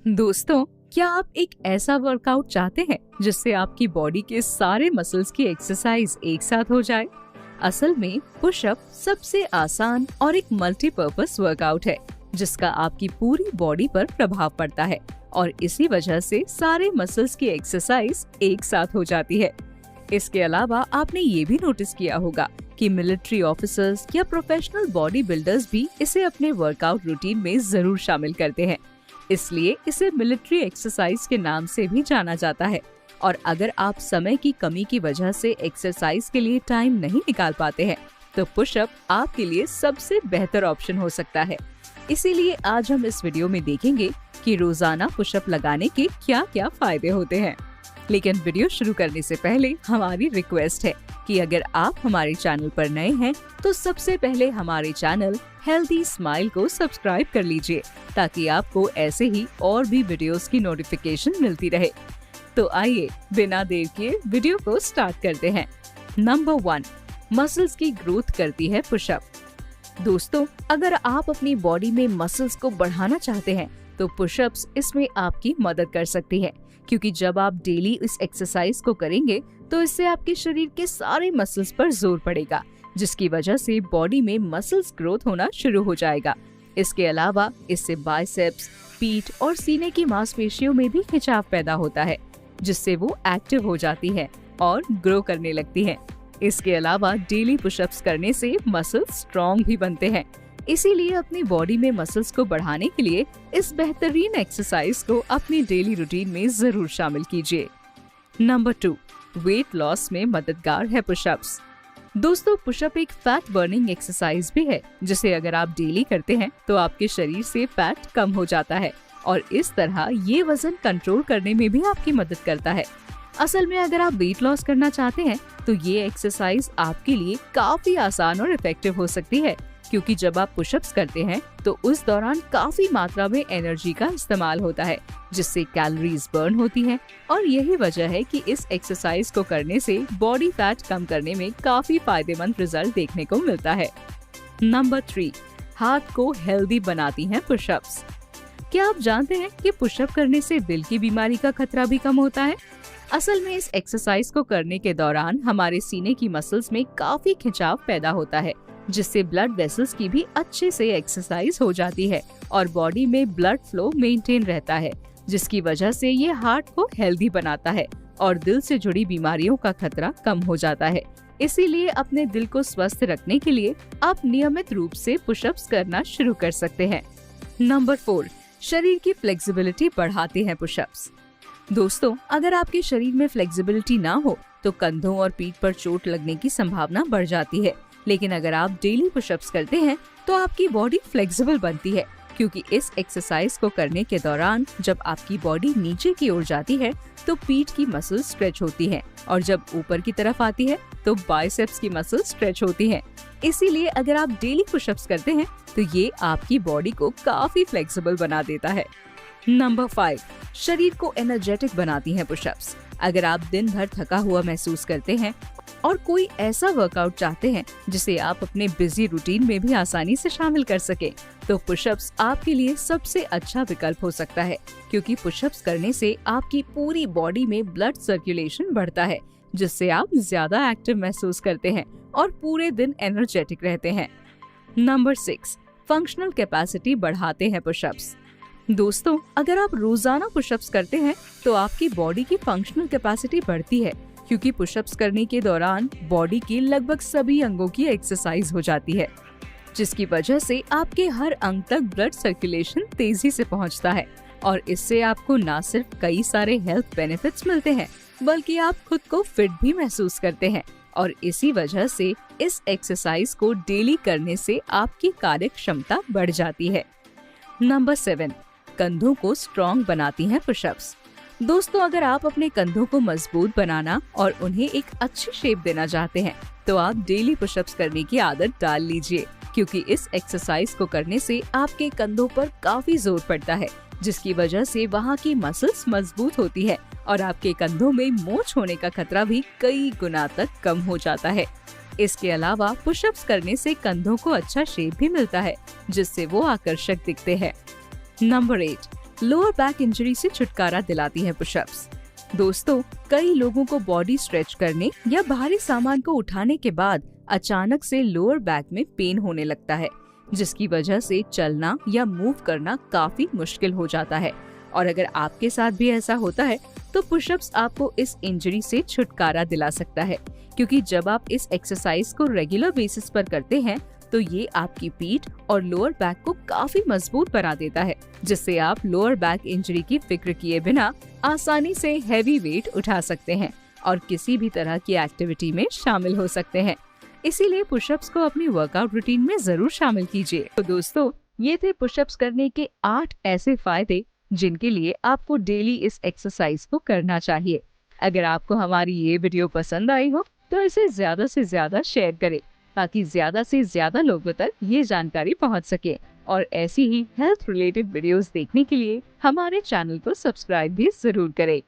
दोस्तों, क्या आप एक ऐसा वर्कआउट चाहते हैं जिससे आपकी बॉडी के सारे मसल्स की एक्सरसाइज एक साथ हो जाए? असल में पुशअप सबसे आसान और एक मल्टीपर्पस वर्कआउट है जिसका आपकी पूरी बॉडी पर प्रभाव पड़ता है और इसी वजह से सारे मसल्स की एक्सरसाइज एक साथ हो जाती है। इसके अलावा आपने ये भी नोटिस किया होगा कि मिलिट्री ऑफिसर्स या प्रोफेशनल बॉडी बिल्डर्स भी इसे अपने वर्कआउट रूटीन में जरूर शामिल करते हैं। इसलिए इसे मिलिट्री एक्सरसाइज के नाम से भी जाना जाता है। और अगर आप समय की कमी की वजह से एक्सरसाइज के लिए टाइम नहीं निकाल पाते हैं, तो पुशअप आपके लिए सबसे बेहतर ऑप्शन हो सकता है। इसीलिए आज हम इस वीडियो में देखेंगे कि रोजाना पुशअप लगाने के क्या क्या फायदे होते हैं। लेकिन वीडियो शुरू करने से पहले हमारी रिक्वेस्ट है कि अगर आप हमारे चैनल पर नए हैं तो सबसे पहले हमारे चैनल हेल्दी स्माइल को सब्सक्राइब कर लीजिए ताकि आपको ऐसे ही और भी वीडियोस की नोटिफिकेशन मिलती रहे। तो आइए बिना देर किए वीडियो को स्टार्ट करते हैं। नंबर 1, मसल्स की ग्रोथ करती है पुशअप। दोस्तों, अगर आप अपनी बॉडी में मसल्स को बढ़ाना चाहते हैं तो पुशअप्स इसमें आपकी मदद कर सकती है, क्योंकि जब आप डेली इस एक्सरसाइज को करेंगे तो इससे आपके शरीर के सारे मसल्स पर जोर पड़ेगा, जिसकी वजह से बॉडी में मसल्स ग्रोथ होना शुरू हो जाएगा। इसके अलावा इससे बाइसेप्स, पीठ और सीने की मांसपेशियों में भी खिंचाव पैदा होता है, जिससे वो एक्टिव हो जाती है और ग्रो करने लगती है। इसके अलावा डेली पुशअप्स करने से मसल्स स्ट्रॉन्ग भी बनते हैं। इसीलिए अपनी बॉडी में मसल्स को बढ़ाने के लिए इस बेहतरीन एक्सरसाइज को अपनी डेली रूटीन में जरूर शामिल कीजिए। नंबर 2, वेट लॉस में मददगार है पुशअप्स। दोस्तों, पुशअप एक फैट बर्निंग एक्सरसाइज भी है, जिसे अगर आप डेली करते हैं तो आपके शरीर से फैट कम हो जाता है और इस तरह ये वजन कंट्रोल करने में भी आपकी मदद करता है। असल में अगर आप वेट लॉस करना चाहते हैं तो ये एक्सरसाइज आपके लिए काफी आसान और इफेक्टिव हो सकती है, क्योंकि जब आप पुशअप्स करते हैं तो उस दौरान काफी मात्रा में एनर्जी का इस्तेमाल होता है, जिससे कैलोरीज बर्न होती हैं और यही वजह है कि इस एक्सरसाइज को करने से बॉडी फैट कम करने में काफी फायदेमंद रिजल्ट देखने को मिलता है। नंबर 3, हार्ट को हेल्दी बनाती हैं पुशअप्स। क्या आप जानते हैं कि पुशअप करने से दिल की बीमारी का खतरा भी कम होता है? असल में इस एक्सरसाइज को करने के दौरान हमारे सीने की मसल्स में काफी खिंचाव पैदा होता है, जिससे ब्लड वेसल्स की भी अच्छे से एक्सरसाइज हो जाती है और बॉडी में ब्लड फ्लो मेंटेन रहता है, जिसकी वजह से ये हार्ट को हेल्दी बनाता है और दिल से जुड़ी बीमारियों का खतरा कम हो जाता है। इसीलिए अपने दिल को स्वस्थ रखने के लिए आप नियमित रूप से पुशअप्स करना शुरू कर सकते हैं। नंबर 4, शरीर की फ्लेक्सिबिलिटी बढ़ाते हैं पुशअप्स। दोस्तों, अगर आपके शरीर में फ्लेक्सिबिलिटी ना हो तो कंधों और पीठ पर चोट लगने की संभावना बढ़ जाती है। लेकिन अगर आप डेली पुशअप्स करते हैं तो आपकी बॉडी फ्लेक्सिबल बनती है, क्योंकि इस एक्सरसाइज को करने के दौरान जब आपकी बॉडी नीचे की ओर जाती है तो पीठ की मसल स्ट्रेच होती है और जब ऊपर की तरफ आती है तो बाइसेप्स की मसल स्ट्रेच होती है। इसीलिए अगर आप डेली पुशअप्स करते हैं तो ये आपकी बॉडी को काफी फ्लेक्सिबल बना देता है। नंबर 5, शरीर को एनर्जेटिक बनाती हैं पुशअप्स। अगर आप दिन भर थका हुआ महसूस करते हैं और कोई ऐसा वर्कआउट चाहते हैं जिसे आप अपने बिजी रूटीन में भी आसानी से शामिल कर सके, तो पुशअप्स आपके लिए सबसे अच्छा विकल्प हो सकता है, क्योंकि पुशअप्स करने से आपकी पूरी बॉडी में ब्लड सर्कुलेशन बढ़ता है, जिससे आप ज्यादा एक्टिव महसूस करते हैं और पूरे दिन एनर्जेटिक रहते हैं। नंबर 6, फंक्शनल कैपेसिटी बढ़ाते हैं पुशअप्स। दोस्तों, अगर आप रोजाना पुशअप्स करते हैं तो आपकी बॉडी की फंक्शनल कैपेसिटी बढ़ती है, क्योंकि पुशअप्स करने के दौरान बॉडी के लगभग सभी अंगों की एक्सरसाइज हो जाती है, जिसकी वजह से आपके हर अंग तक ब्लड सर्कुलेशन तेजी से पहुंचता है और इससे आपको न सिर्फ कई सारे हेल्थ बेनिफिट्स मिलते हैं, बल्कि आप खुद को फिट भी महसूस करते हैं और इसी वजह से इस एक्सरसाइज को डेली करने से आपकी कार्य क्षमता बढ़ जाती है। नंबर 7, कंधों को स्ट्रॉन्ग बनाती हैं पुशअप्स। दोस्तों, अगर आप अपने कंधों को मजबूत बनाना और उन्हें एक अच्छी शेप देना चाहते हैं तो आप डेली पुशअप्स करने की आदत डाल लीजिए, क्योंकि इस एक्सरसाइज को करने से आपके कंधों पर काफी जोर पड़ता है, जिसकी वजह से वहाँ की मसल्स मजबूत होती है और आपके कंधों में मोच होने का खतरा भी कई गुना तक कम हो जाता है। इसके अलावा पुशअप्स करने से कंधों को अच्छा शेप भी मिलता है, जिससे वो आकर्षक दिखते हैं। नंबर 8, लोअर बैक इंजरी से छुटकारा दिलाती है पुशअप्स। दोस्तों, कई लोगों को बॉडी स्ट्रेच करने या भारी सामान को उठाने के बाद अचानक से लोअर बैक में पेन होने लगता है, जिसकी वजह से चलना या मूव करना काफी मुश्किल हो जाता है। और अगर आपके साथ भी ऐसा होता है तो पुशअप्स आपको इस इंजरी से छुटकारा दिला सकता है, क्योंकि जब आप इस एक्सरसाइज को रेगुलर बेसिस पर करते हैं तो ये आपकी पीठ और लोअर बैक को काफी मजबूत बना देता है, जिससे आप लोअर बैक इंजरी की फिक्र किए बिना आसानी से हैवी वेट उठा सकते हैं और किसी भी तरह की एक्टिविटी में शामिल हो सकते हैं। इसीलिए पुशअप्स को अपनी वर्कआउट रूटीन में जरूर शामिल कीजिए। तो दोस्तों, ये थे पुशअप्स करने के 8 ऐसे फायदे जिनके लिए आपको डेली इस एक्सरसाइज को करना चाहिए। अगर आपको हमारी ये वीडियो पसंद आई हो तो इसे ज्यादा से ज्यादा शेयर करें, ताकि ज्यादा से ज्यादा लोगों तक ये जानकारी पहुंच सके। और ऐसी ही हेल्थ रिलेटेड वीडियोस देखने के लिए हमारे चैनल को सब्सक्राइब भी जरूर करें।